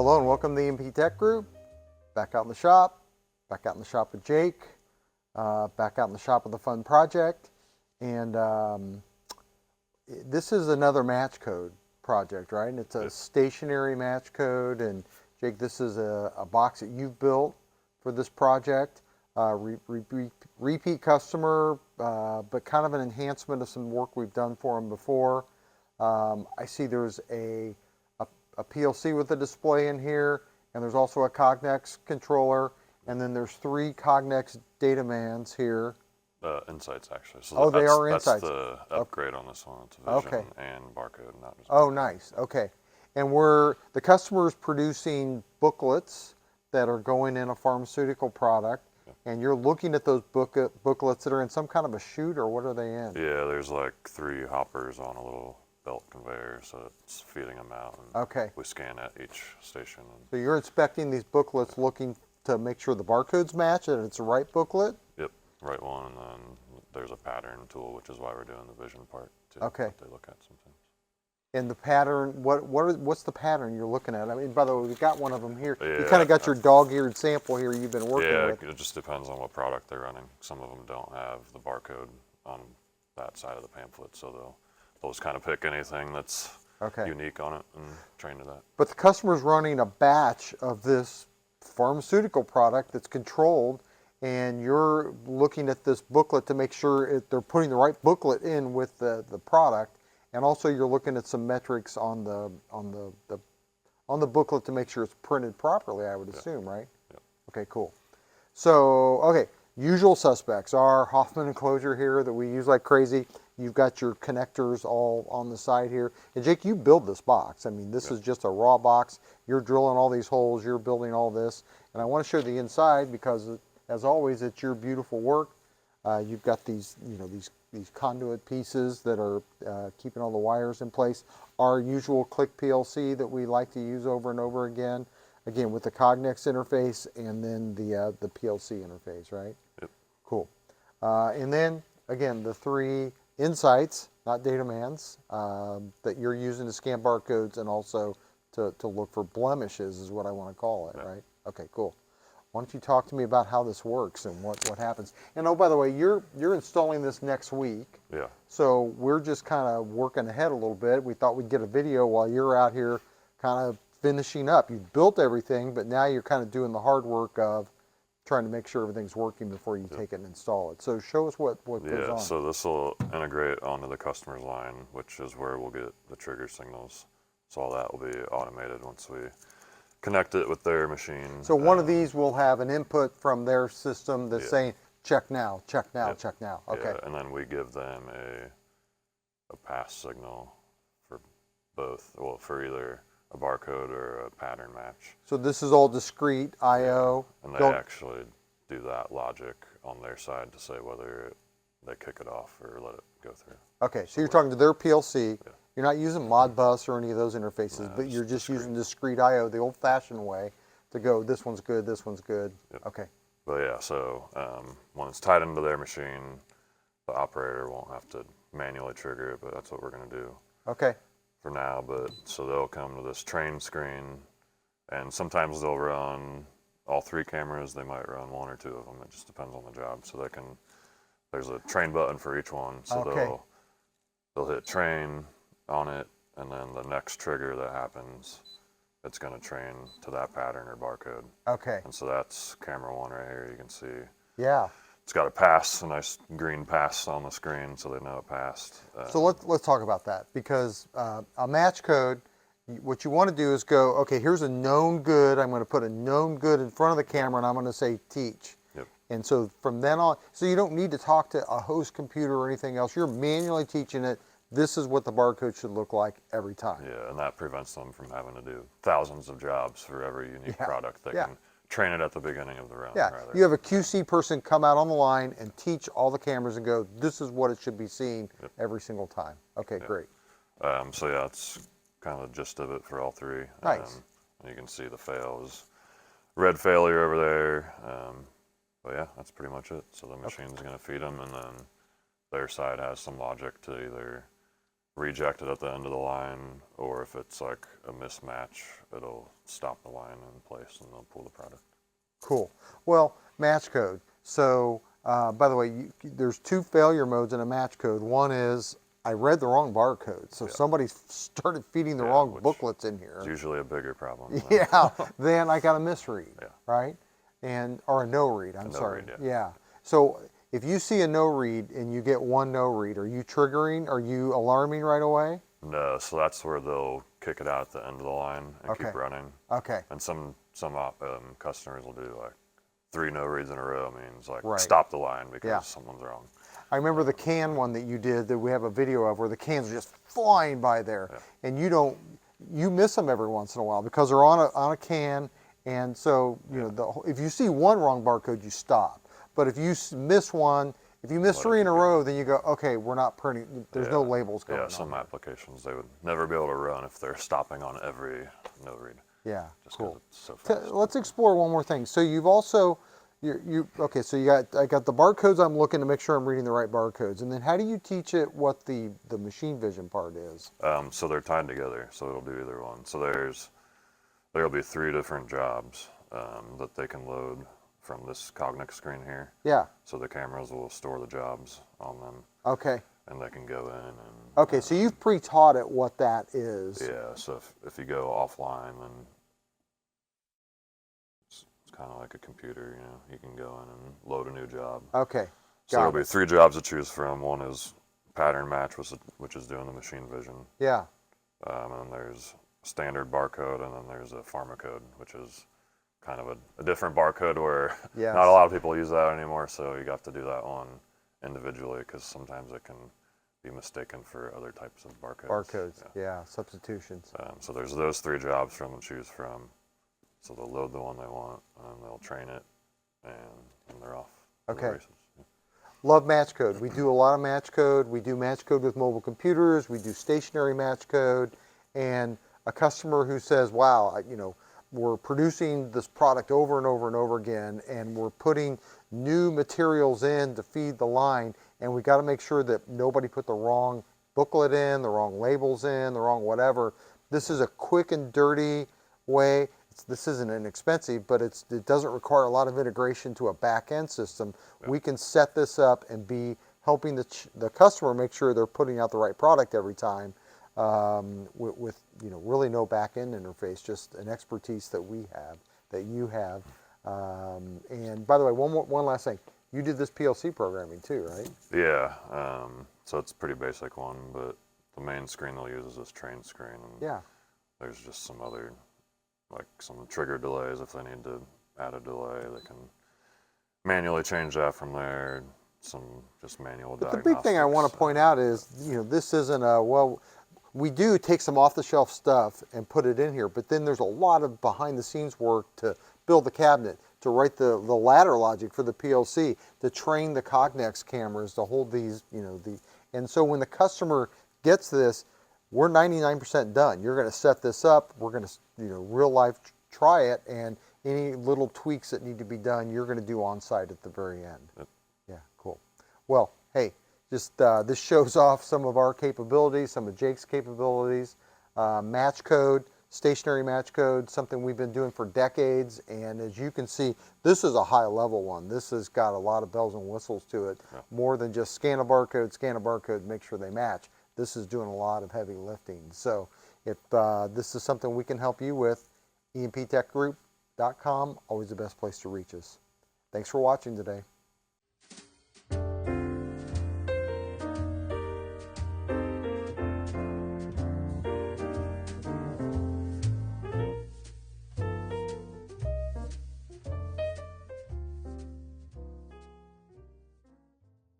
Hello and welcome to the EMP Tech Group. Back out in the shop, with Jake, back out in the shop with a fun project. And this is another match code project, right? And it's a stationary match code. And Jake, this is a box that you've built for this project. Repeat customer, but kind of an enhancement of some work we've done for them before. I see there's a PLC with a display in here, and there's also a Cognex controller, and then there's 3 Cognex datamans here. Insights, actually. So they are Insights. That's the upgrade on this one. It's Vision and barcode, not just barcode. Nice. Okay. And the customer is producing booklets that are going in a pharmaceutical product, and you're looking at those booklets that are in some kind of a chute, or what are they in? Yeah, there's like 3 hoppers on a little belt conveyor, so it's feeding them out. And we scan at each station. So you're inspecting these booklets, looking to make sure the barcodes match and it's the right booklet? Yep, right one. And then there's a pattern tool, which is why we're doing the vision part too. Okay. That they look at sometimes. And the pattern, what's the pattern you're looking at? I mean, by the way, we've got one of them here. Yeah, you kind of got your dog-eared sample here you've been working with. Yeah, it just depends on what product they're running. Some of them don't have the barcode on that side of the pamphlet, so they'll just kind of pick anything that's unique on it and train to that. But the customer's running a batch of this pharmaceutical product that's controlled, and you're looking at this booklet to make sure they're putting the right booklet in with the product, and also you're looking at some metrics on the booklet to make sure it's printed properly, I would assume, right? Yep. Okay, cool. So, usual suspects are Hoffman enclosure here that we use like crazy. You've got your connectors all on the side here. And Jake, you build this box. I mean, this is just a raw box. You're drilling all these holes. You're building all this. And I want to show the inside because, as always, it's your beautiful work. You've got these conduit pieces that are keeping all the wires in place. Our usual click PLC that we like to use over and over again with the Cognex interface and then the PLC interface, right? Yep. Cool. And then, again, the 3 Insights, not datamans, that you're using to scan barcodes and also to look for blemishes is what I want to call it, right? Okay, cool. Why don't you talk to me about how this works and what happens? And oh, by the way, you're installing this next week. Yeah. So we're just kind of working ahead a little bit. We thought we'd get a video while you're out here kind of finishing up. You've built everything, but now you're kind of doing the hard work of trying to make sure everything's working before you take it and install it. So show us what goes on. Yeah, so this will integrate onto the customer's line, which is where we'll get the trigger signals. So all that will be automated once we connect it with their machine. So one of these will have an input from their system that's saying, check now, check now, check now. Okay. Yeah, and then we give them a pass signal for both, well, for either a barcode or a pattern match. So this is all discrete I/O. And they actually do that logic on their side to say whether they kick it off or let it go through. Okay, so you're talking to their PLC. Yeah. You're not using Modbus or any of those interfaces, but you're just using discrete I/O the old-fashioned way to go, this one's good, this one's good. Yep. Okay. But yeah, so when it's tied into their machine, the operator won't have to manually trigger it, but that's what we're going to do. Okay. For now, but so they'll come to this train screen, and sometimes they'll run all 3 cameras. They might run 1 or 2 of them. It just depends on the job. So there's a train button for each one. So they'll hit train on it, and then the next trigger that happens, it's going to train to that pattern or barcode. Okay. And so that's camera 1 right here. You can see. Yeah. It's got a pass, a nice green pass on the screen, so they know it passed. So let's talk about that, because a match code, what you want to do is go, okay, here's a known good. I'm going to put a known good in front of the camera, and I'm going to say teach. Yep. And so from then on, so you don't need to talk to a host computer or anything else. You're manually teaching it. This is what the barcode should look like every time. Yeah, and that prevents them from having to do thousands of jobs for every unique product. They can train it at the beginning of the run. Yeah, you have a QC person come out on the line and teach all the cameras and go, this is what it should be seeing every single time. Okay, great. So yeah, it's kind of the gist of it for all 3. Nice. And you can see the fails, red failure over there. But yeah, that's pretty much it. So the machine's going to feed them, and then their side has some logic to either reject it at the end of the line, or if it's like a mismatch, it'll stop the line in place and they'll pull the product. Cool. Well, match code. So, by the way, there's two failure modes in a match code. One is I read the wrong barcode, so somebody started feeding the wrong booklets in here. It's usually a bigger problem. Yeah, then I got a misread, Yeah. right? Or a no read, I'm no sorry. read, Yeah. So if you see a no read and you get one no read, are you triggering, are you alarming right away? No, so that's where they'll kick it out at the end of the line and Okay. keep running. Okay. And some customers will do like 3 no reads in a row, means like Right. stop the line because someone's wrong. I remember the can one that you did that we have a video of where the cans are just flying by there, and you miss them every once in a while because they're on a can, and so if you see one wrong barcode, you stop. But if you miss one, if you miss 3 in a row, then you go, okay, we're not printing. There's no labels going on. Yeah, some applications they would never be able to run if they're stopping on every no read. Yeah, just cool. It's so fast. Let's explore one more thing. So you've also okay. So I got the barcodes. I'm looking to make sure I'm reading the right barcodes. And then how do you teach it what the machine vision part is? So they're tied together, so it'll do either one. So there'll be 3 different jobs that they can load from this Cognex screen here. Yeah. So the cameras will store the jobs on them. Okay. And they can go in and. Okay, so you've pre-taught it what that is. Yeah. So if you go offline, then it's kind of like a computer. You can go in and load a new job. Okay. So there'll be 3 jobs to choose from. One is pattern match, which is doing the machine vision. Yeah. And then there's standard barcode, and then there's a pharmacode, which is kind of a different barcode where not a lot of people use that anymore. So you have to do that one individually because sometimes it can be mistaken for other types of barcodes. Barcodes, yeah, substitutions. So there's those 3 jobs for them to choose from. So they'll load the one they want, and they'll train it, and they're off. Okay. Love match code. We do a lot of match code. We do match code with mobile computers. We do stationary match code. And a customer who says, wow, we're producing this product over and over and over again, and we're putting new materials in to feed the line, and we got to make sure that nobody put the wrong booklet in, the wrong labels in, the wrong whatever. This is a quick and dirty way. This isn't inexpensive, but it doesn't require a lot of integration to a back-end system. Yeah. We can set this up and be helping the customer make sure they're putting out the right product every time with really no back-end interface, just an expertise that we have, that you have. And by the way, one last thing. You did this PLC programming too, right? Yeah. So it's a pretty basic one, but the main screen they'll use is this train screen. And yeah. There's just some other, like some trigger delays. If they need to add a delay, they can manually change that from there. Some just manual diagnostics. The big thing I want to point out is, this isn't we do take some off-the-shelf stuff and put it in here, but then there's a lot of behind-the-scenes work to build the cabinet, to write the ladder logic for the PLC, to train the Cognex cameras, to hold these, and so when the customer gets this, we're 99% done. You're going to set this up. We're going to, real life try it, and any little tweaks that need to be done, you're going to do on site at the very end. Yep. Yeah, cool. Well, hey, just this shows off some of our capabilities, some of Jake's capabilities. Match code, stationary match code, something we've been doing for decades, and as you can see, this is a high level one. This has got a lot of bells and whistles to it, more than just scan a barcode, make sure they match. This is doing a lot of heavy lifting. So if this is something we can help you with, emptechgroup.com, always the best place to reach us. Thanks for watching today.